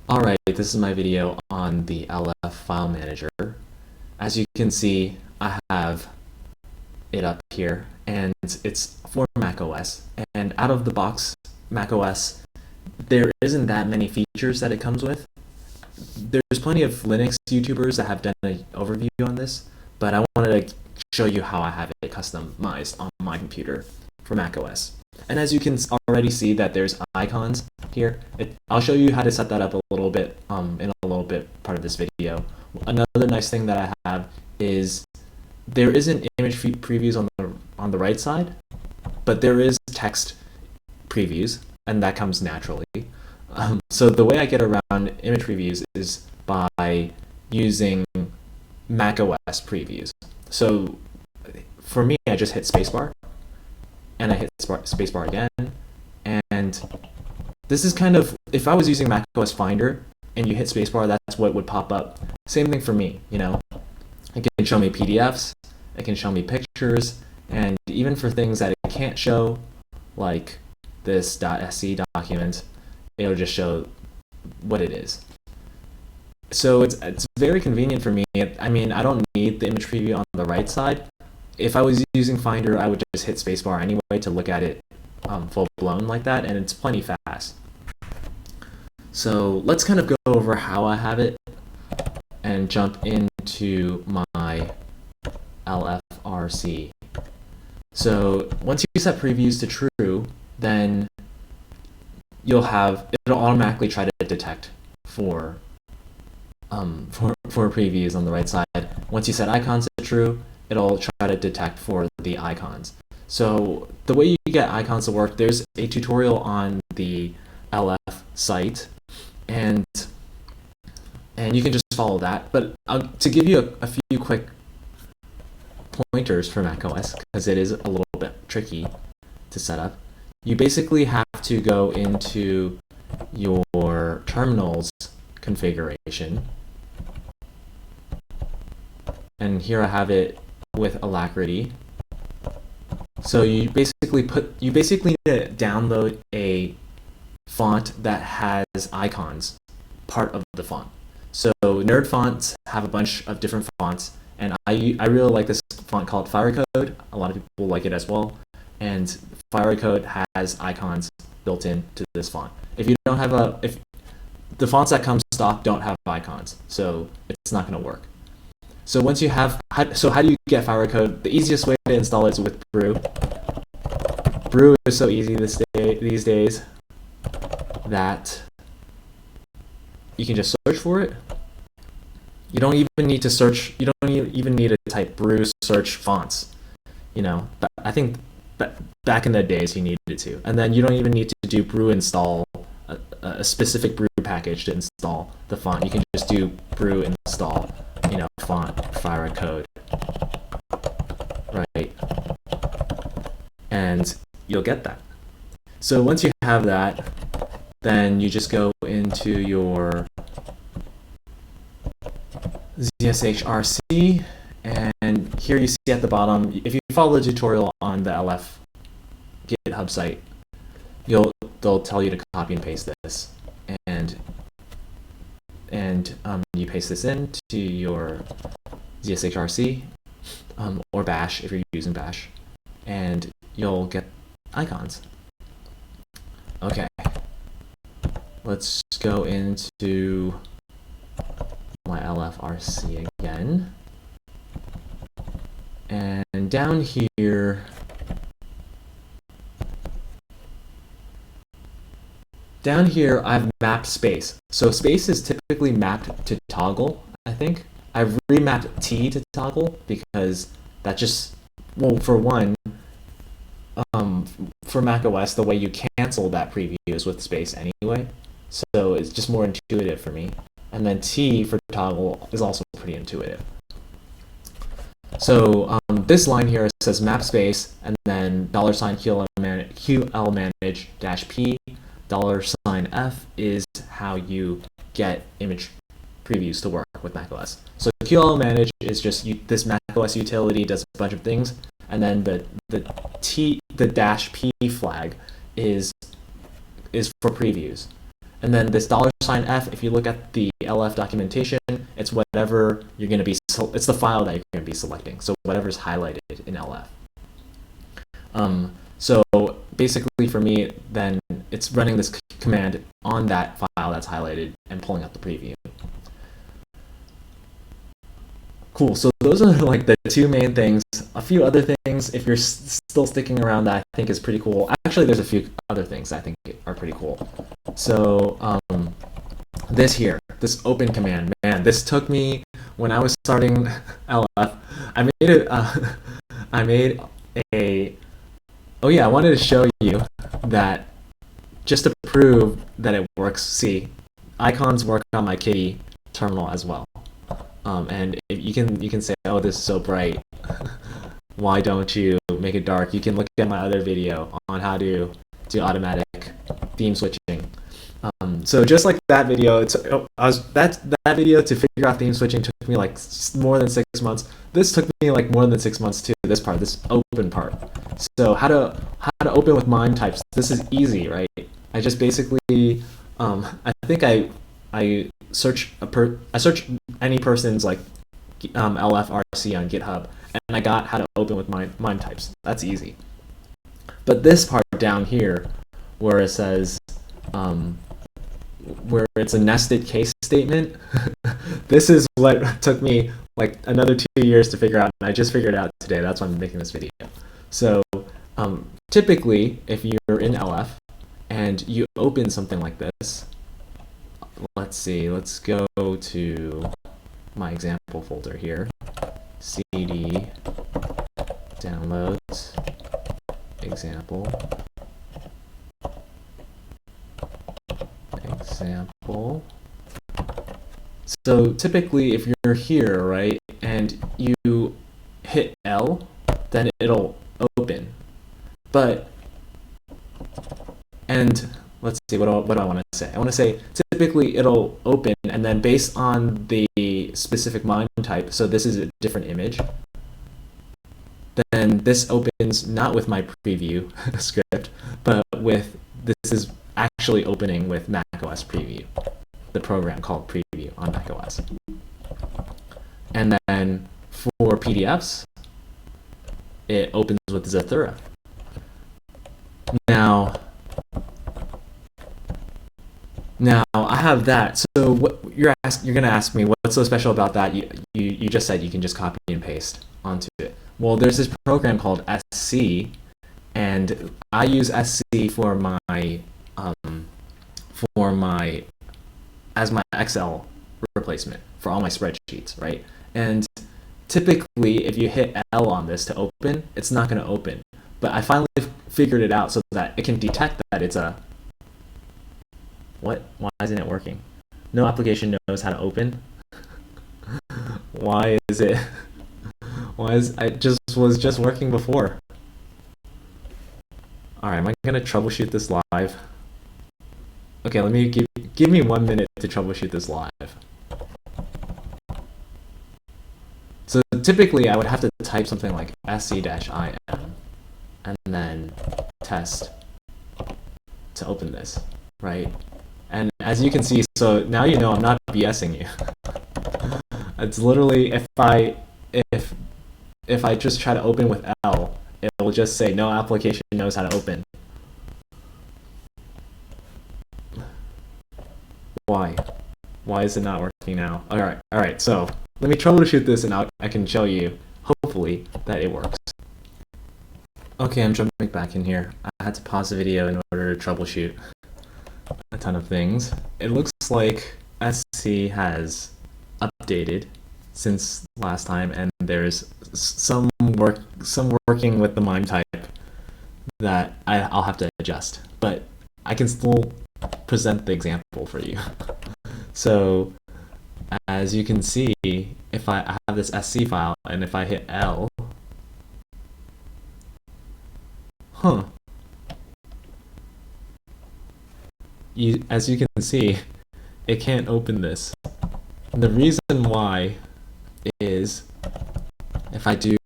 Alright, this is my video on the LF file manager. As you can see, I have it up here, and it's for macOS. And out of the box, macOS, there isn't that many features that it comes with. There's plenty of Linux YouTubers that have done an overview on this, but I wanted to show you how I have it customized on my computer for macOS. And as you can already see that there's icons here. I'll show you how to set that up a little bit in a little bit part of this video. Another nice thing that I have is there isn't image previews on the right side, but there is text previews, and that comes naturally. So the way I get around image previews is by using macOS previews. So for me, I just hit spacebar, and I hit spacebar again, and this is kind of, if I was using macOS Finder and you hit spacebar, that's what would pop up. Same thing for me, you know. It can show me PDFs, it can show me pictures, and even for things that it can't show, like this .sc document, it'll just show what it is. So it's very convenient for me. I mean, I don't need the image preview on the right side. If I was using Finder, I would just hit spacebar anyway to look at it full blown like that, and it's plenty fast. So let's kind of go over how I have it and jump into my lfrc. So once you set previews to true, then it'll automatically try to detect for previews on the right side. Once you set icons to true, it'll try to detect for the icons. So the way you get icons to work, there's a tutorial on the LF site, and you can just follow that. But to give you a few quick pointers for macOS, because it is a little bit tricky to set up, you basically have to go into your terminal's configuration, and here I have it with Alacrity. So you basically need to download a font that has icons, part of the font. So nerd fonts have a bunch of different fonts, and I really like this font called Firecode. A lot of people like it as well, and Firecode has icons built into this font. If the fonts that come stock don't have icons, so it's not going to work. So once you have, how do you get Firecode? The easiest way to install it is with Brew. Brew is so easy these days that you can just search for it. You don't even need to search. You don't even need to type Brew search fonts. You know, but I think back in the days you needed to, and then you don't even need to do Brew install a specific Brew package to install the font. You can just do Brew install, you know, font Firecode, right? And you'll get that. So once you have that, then you just go into your xorg, and here you see at the bottom, if you follow the tutorial on the LF GitHub site, they'll tell you to copy and paste this, and you paste this into your xorg, or Bash if you're using Bash, and you'll get icons. Okay, let's go into my lfrc again, and down here I've mapped space. So space is typically mapped to toggle, I think. I've remapped T to toggle because that just, well, for one, for macOS, the way you cancel that preview is with space anyway. So it's just more intuitive for me. And then T for toggle is also pretty intuitive. So this line here says map space, and then $QL manage -P, $F is how you get image previews to work with macOS. So QL manage is just this macOS utility does a bunch of things, and then the -P flag is for previews. And then this $F, if you look at the LF documentation, it's whatever you're going to be, it's the file that you're going to be selecting. So whatever's highlighted in LF. So basically for me, then it's running this command on that file that's highlighted and pulling up the preview. Cool, so those are like the two main things. A few other things, if you're still sticking around, that I think is pretty cool. Actually, there's a few other things I think are pretty cool. So this here, this open command, man, this took me, when I was starting LF, I wanted to show you that, just to prove that it works. See, icons work on my Kitty terminal as well. And if you can say, oh, this is so bright. Why don't you make it dark? You can look at my other video on how to do automatic theme switching. So just like that video, that video to figure out theme switching took me like more than 6 months. This took me like more than 6 months too. This part, this open part. So how to open with MIME types. This is easy, right? I just basically, I think I search any person's like lfrc on GitHub, and I got how to open with MIME types. That's easy. But this part down here, where it says, where it's a nested case statement, this is what took me like another 2 years to figure out, and I just figured it out today. That's why I'm making this video. So typically, if you're in LF and you open something like this, let's see, let's go to my example folder here, cd downloads example. So typically if you're here, right, and you hit L, then it'll open. And let's see, what do I want to say? I want to say typically it'll open, and then based on the specific MIME type, so this is a different image, then this opens not with my preview script, but with, this is actually opening with macOS preview, the program called preview on macOS. And then for PDFs, it opens with Zathura. Now I have that. So what you're gonna ask me, what's so special about that? You just said you can just copy and paste onto it. Well, there's this program called SC, and I use SC for my as my Excel replacement for all my spreadsheets, right? And typically, if you hit L on this to open, it's not going to open. But I finally figured it out so that it can detect that it's a... What? Why isn't it working? No application knows how to open. Why is it? Was just working before. All right, am I gonna troubleshoot this live? Okay, let me give me 1 minute to troubleshoot this live. So typically, I would have to type something like sc-im and then test to open this, right? And as you can see, so now you know I'm not BSing you. It's literally, if I just try to open with L, it will just say no application knows how to open. Why is it not working now? All right. So let me troubleshoot this, and I can show you, hopefully, that it works. Okay, I'm jumping back in here. I had to pause the video in order to troubleshoot a ton of things. It looks like SC has updated since last time, and there's some working with the MIME type that I'll have to adjust, but I can still present the example for you. So as you can see, if I have this SC file, and if I hit L, as you can see, it can't open this. And the reason why is, if I do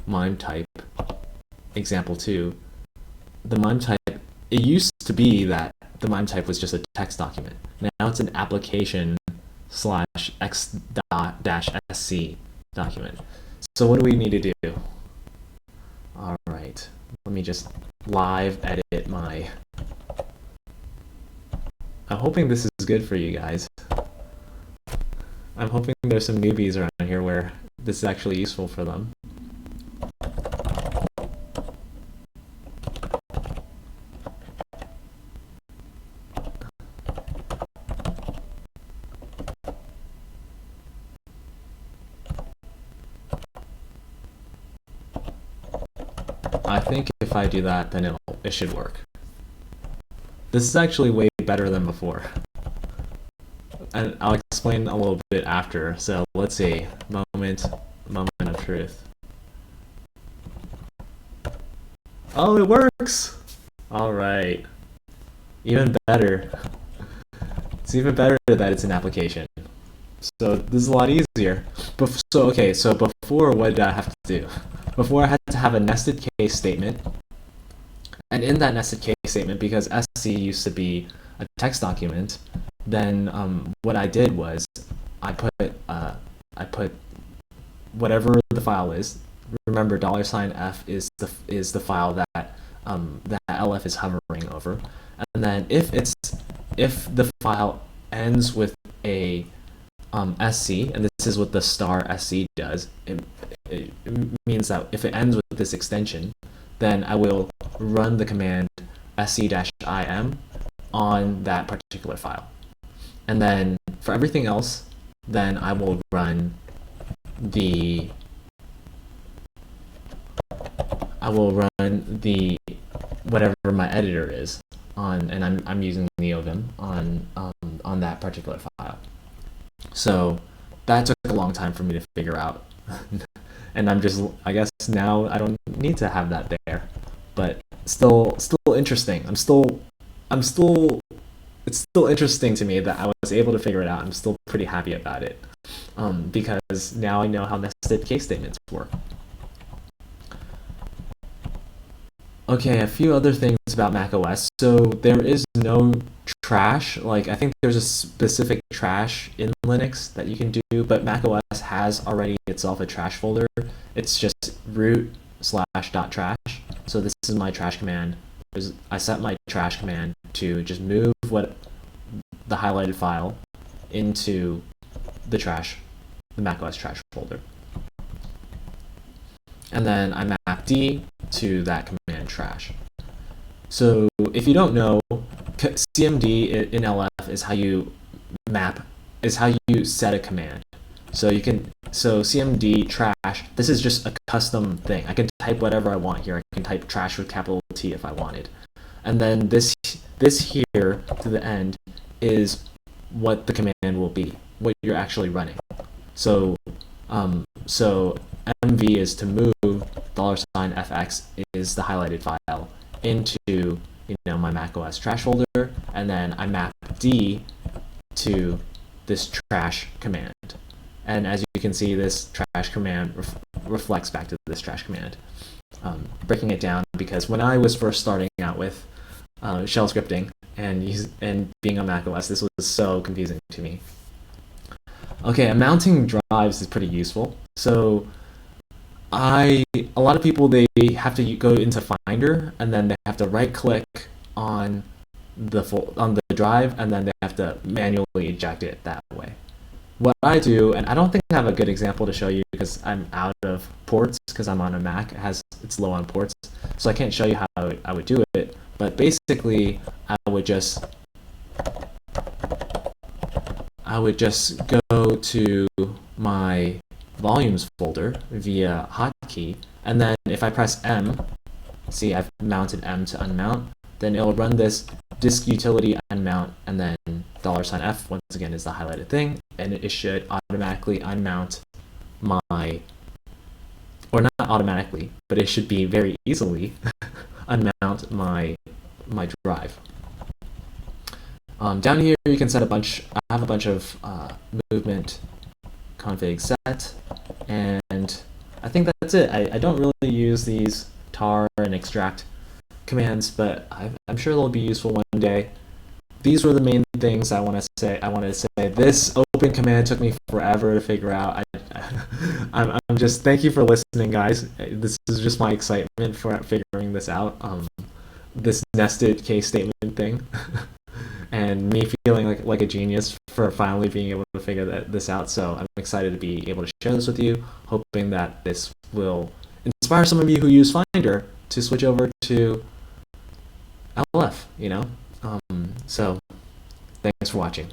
MIME type example 2, the MIME type, it used to be that the MIME type was just a text document. Now it's an application slash x dash sc document. So what do we need to do? All right, let me just live edit my. I'm hoping this is good for you guys. I'm hoping there's some newbies around here where this is actually useful for them. I think if I do that, then it should work. This is actually way better than before. And I'll explain a little bit after. So let's see, moment of truth. Oh, it works! All right, even better. It's even better that it's an application. So this is a lot easier. So before, what did I have to do? Before, I had to have a nested case statement. And in that nested case statement, because SC used to be a text document, then what I did was I put whatever the file is. Remember, $f is the file that that lf is hovering over, and then if the file ends with a sc, and this is what the *sc does. It means that if it ends with this extension, then I will run the command sc-im on that particular file. And then for everything else, then I will run whatever my editor is on, and I'm using vifm on that particular file. So that took a long time for me to figure out. And I guess now I don't need to have that there, but still interesting. It's still interesting to me that I was able to figure it out. I'm still pretty happy about it, because now I know how nested case statements work. Okay, a few other things about macOS. So there is no trash. Like, I think there's a specific trash in Linux that you can do, but macOS has already itself a trash folder. It's just root/.trash. So this is my trash command. I set my trash command to just move the highlighted file into the macOS trash folder. And then I map D to that command trash. So if you don't know, cmd in LF is how you set a command. So cmd trash, this is just a custom thing. I can type whatever I want here. I can type trash with capital T if I wanted. And then this here to the end is what the command will be, what you're actually running. So mv is to move, $fx is the highlighted file into my macOS trash folder, and then I map D to this trash command. And as you can see, this trash command reflects back to this trash command. Breaking it down, because when I was first starting out with shell scripting and being on macOS, this was so confusing to me. Okay, mounting drives is pretty useful. So a lot of people, they have to go into Finder, and then they have to right-click on the drive, and then they have to manually eject it that way. What I do, and I don't think I have a good example to show you because I'm out of ports, because I'm on a Mac, it's low on ports, so I can't show you how I would do it. But basically, I would just go to my volumes folder via hotkey, and then if I press M, see I've mounted M to unmount, then it'll run this disk utility unmount, and then $f once again is the highlighted thing, and it should automatically unmount or not automatically, but it should be very easily unmount my drive. Down here you can set I have a bunch of movement config set, and I think that's it. I don't really use these tar and extract commands, but I'm sure they'll be useful one day. these were the main things I want to say. I wanted to say this open command took me forever to figure out. I'm just thank you for listening, guys. This is just my excitement for figuring this out. This nested case statement thing, and me feeling like a genius for finally being able to figure this out. So I'm excited to be able to share this with you, hoping that this will inspire some of you who use Finder to switch over to LF. So thanks for watching.